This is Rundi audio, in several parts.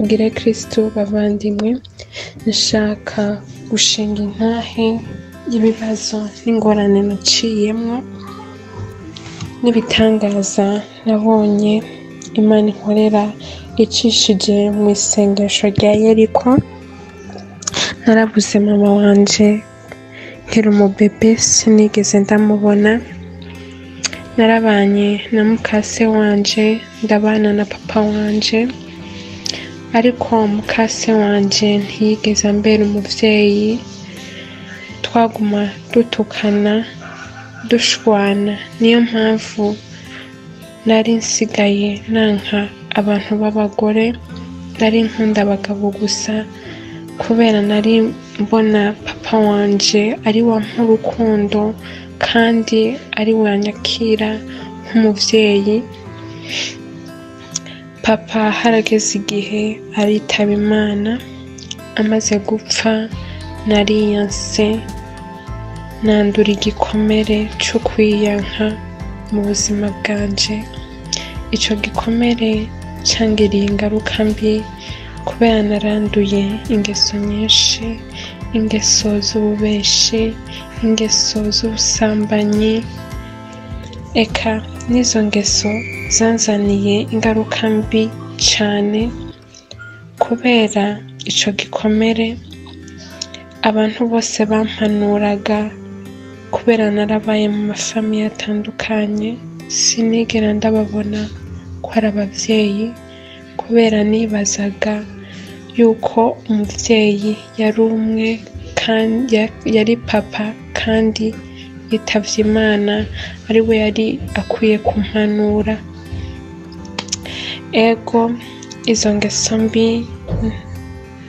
tugire Kristo bavandimwe, nshaka gushinga intahe y'ibibazo n'ingorane naciyemwo n'ibitangaza nabonye Imana inkorera icishije mw'isengesho rya Yeriko. Narabuze mama wanje nkiri umubebe, sinigeze ndamubona. Narabanye na mukase wanje, ndabana na papa wanje, ariko mukase wanje ntiyigeze ambera umuvyeyi. Twaguma dutukana, dushwana. Niyo mpamvu nari nsigaye nanka abantu b'abagore, nari nkunda abagabo gusa, kubera nari mbona papa wanje ari wampa urukundo kandi ari wanyakira nk'umuvyeyi. Papa harageze igihe aritaba Imana. Amaze gupfa nariyanse, nandura igikomere co kwiyanka mu buzima bwanje. Ico gikomere cangiriye ingaruka mbi kubera naranduye ingeso nyinshi, ingeso z'ububeshi, ingeso z'ubusambanyi. Eka n'izo ngeso zanzaniye ingaruka mbi cane, kubera ico gikomere abantu bose bampanuraga, kubera narabaye mu mafamiye atandukanye, sinigera ndababona ko ari abavyeyi, kubera nibazaga yuko umuvyeyi yari umwe, kandi yari papa, kandi yitavye Imana, ari we yari akwiye kumpanura. Ego izo ngeso mbi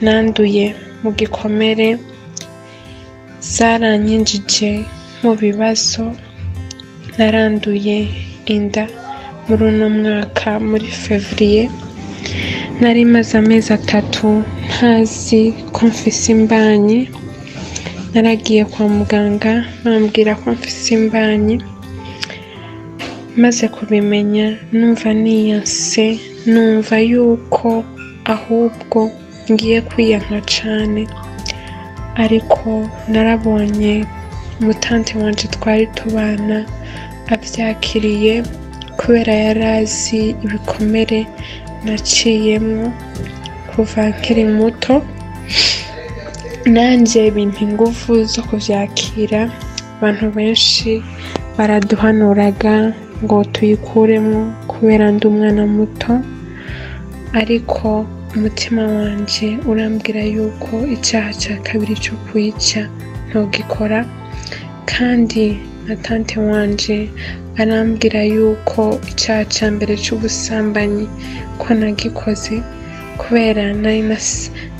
nanduye mu gikomere zaranyinjije mu bibazo. Naranduye inda muri uno mwaka muri Fevrier. Nari maze amezi 3 ntazi ko mfise imbanyi. Naragiye kwa muganga bambwira ko mfise imbanyi. Maze kubimenya numva niyanse, numva yuko ahubwo ngiye kwiyanka cane, ariko narabonye umutante wanje twari tubana avyakiriye, kubera yarazi ibikomere naciyemwo kuva nkiri muto. Nanje bimpa inguvu zo kuvyakira. Abantu benshi baraduhanuraga ngo tuyikuremwo kubera ndi umwana muto, ariko umutima wanje urambwira yuko icaha ca kabiri co kwica ntogikora, kandi na tante wanje arambwira yuko icaha ca mbere c'ubusambanyi ko nagikoze, kubera nari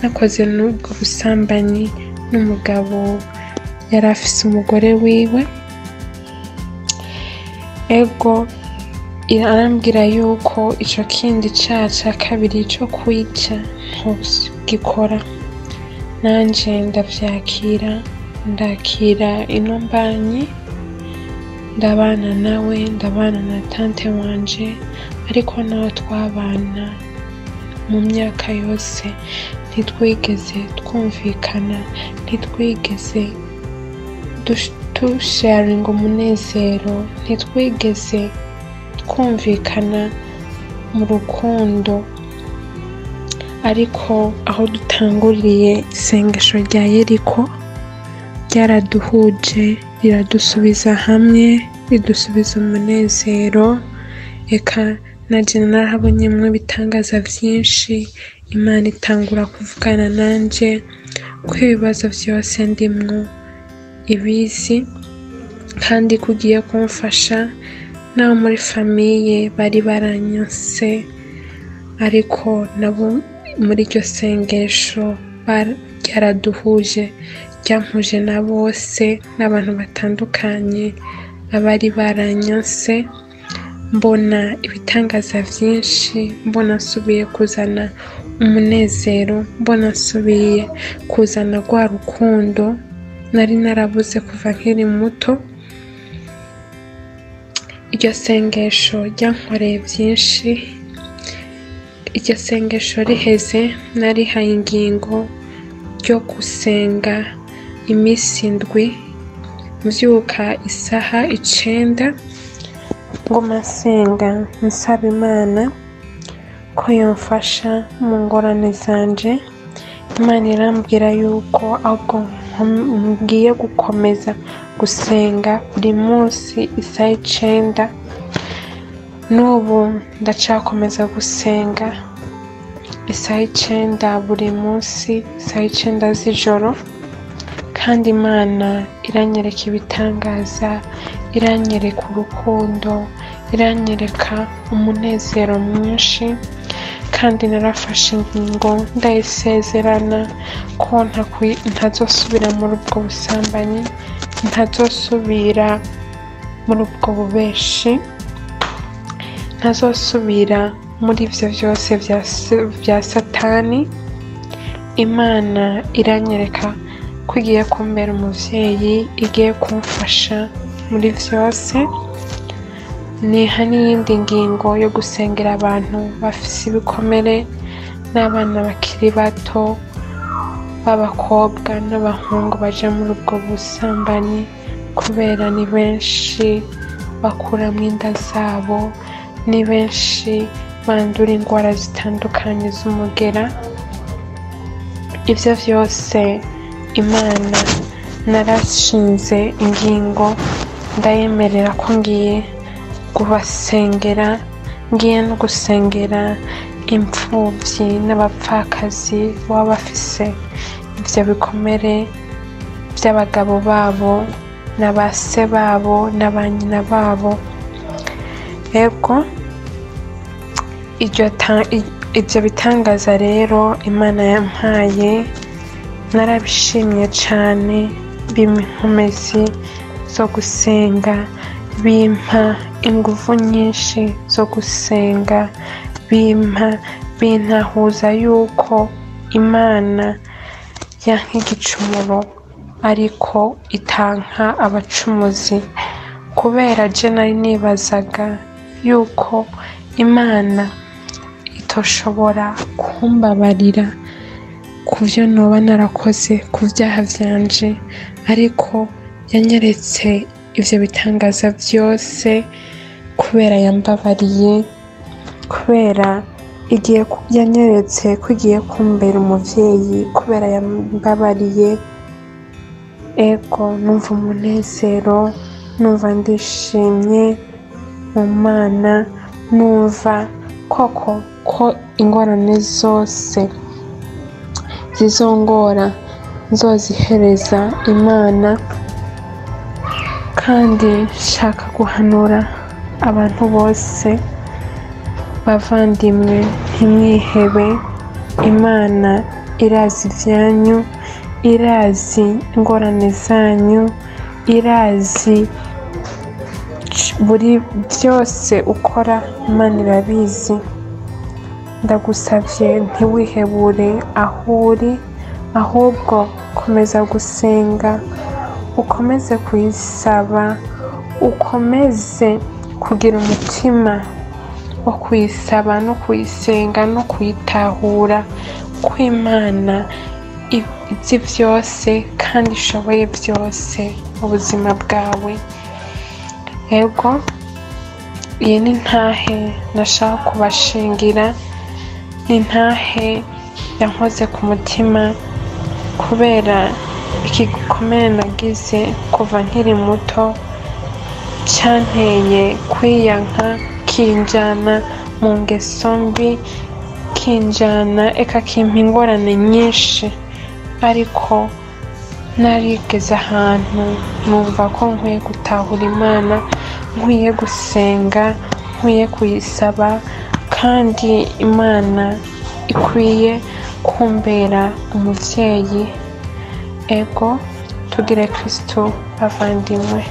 nakoze n'ubwo busambanyi n'umugabo yari afise umugore wiwe. Ego arambwira yuko ico kindi caha ca kabiri co kwica ntogikora. Nanje ndavyakira, ndakira ino mbanyi, ndabana nawe, ndabana na tante wanje, ariko naho twabana mu myaka yose ntitwigeze twumvikana, ntitwigeze dusharinga umunezero, ntitwigeze twumvikana mu rukundo. Ariko aho dutanguriye isengesho rya Yeriko, ryaraduhuje, riradusubiza hamwe, ridusubiza umunezero. Eka naje narahabonyemwo ibitangaza vyinshi. Imana itangura kuvugana nanje ko ibibazo vyose ndimwo ibizi, kandi kugiye kumfasha. Nabo muri famiye bari baranyanse, ariko nabo muri iryo sengesho ryaraduhuje, ryampuje na bose, n'abantu batandukanye abari baranyanse. Mbona ibitangaza vyinshi, mbona nsubiye kuzana umunezero, mbona nsubiye kuzana rwa rukundo nari narabuze kuva nkiri muto. Iryo sengesho ryankoreye byinshi, iryo sengesho riheze narihaye ingingo ryo gusenga iminsi indwi, mvyuka isaha 9 ngoma nsenga nsaba Imana ko yomfasha mu ngorane zanje. Imana irambwira yuko ahubwo ngiye gukomeza gusenga buri munsi isaha 9. N'ubu ndacakomeza gusenga isaha 9 buri munsi isaha 9 z'ijoro, kandi Imana iranyereka ibitangaza, iranyereka urukundo, iranyereka umunezero mwinshi, kandi narafashe ingingo ndayisezerana ko ntazosubira muri ubwo busambanyi, ntazosubira muri ubwo bubeshi, ntazosubira muri ivyo vyose vya Satani. Imana iranyereka ko igiye kumbera umuvyeyi, igiye kumfasha muri vyose. Niha n'iyindi ngingo yo gusengera abantu bafise ibikomere n'abana bakiri bato b'abakobwa n'abahungu baja muri ubwo busambanyi, kubera ni benshi bakuramwo inda zabo, ni benshi bandura indwara zitandukanye z'umugera. Ivyo vyose Imana narashinze ingingo ndayemerera ko ngiye kubasengera, ngiye no gusengera imfuvyi n'abapfakazi baba bafise ivyo bikomere vy'abagabo babo na base babo na banyina babo. Ego ivyo bitangaza rero Imana yampaye narabishimye cane, bimpa inkomezi zo gusenga, bimpa inguvu nyinshi zo gusenga, bintahuza yuko Imana yanka igicumuro ariko itanka abacumuzi, kubera je nari nibazaga yuko Imana itoshobora kumbabarira kuvyo noba narakoze ku vyaha vyanje, ariko yanyeretse ivyo bitangaza vyose kubera yambabariye, kubera yanyeretse ko igiye kumbera umuvyeyi, kubera yambabariye. Ego numva umunezero, numva ndishimye mu Mana, numva koko ko ingorane zose zizongora nzozihereza Imana. Kandi nshaka guhanura abantu bose, bavandimwe, ntimwihebe. Imana irazi ivyanyu, irazi ingorane zanyu, irazi buri vyose ukora, Imana irabizi. Ndagusavye ntiwihebure aho uri, ahubwo komeza gusenga, ukomeze kuyisaba, ukomeze kugira umutima wo kuyisaba no kuyisenga no kuyitahura ko Imana izi vyose kandi ishoboye vyose mu buzima bwawe. Ego iyi ni ntahe nashaka kubashingira, ni ntahe yankoze ku mutima, kubera iki gikomere nagize kuva nkiri muto canteye kwiyanka, kinjana mu ngeso mbi, kinjana kimpa ingorane nyinshi. Ariko narigeze ahantu numva ko nkwiye gutahura Imana, nkwiye gusenga, nkwiye kuyisaba, kandi Imana ikwiye kumbera umuvyeyi. Ego tugire Kristo bavandimwe.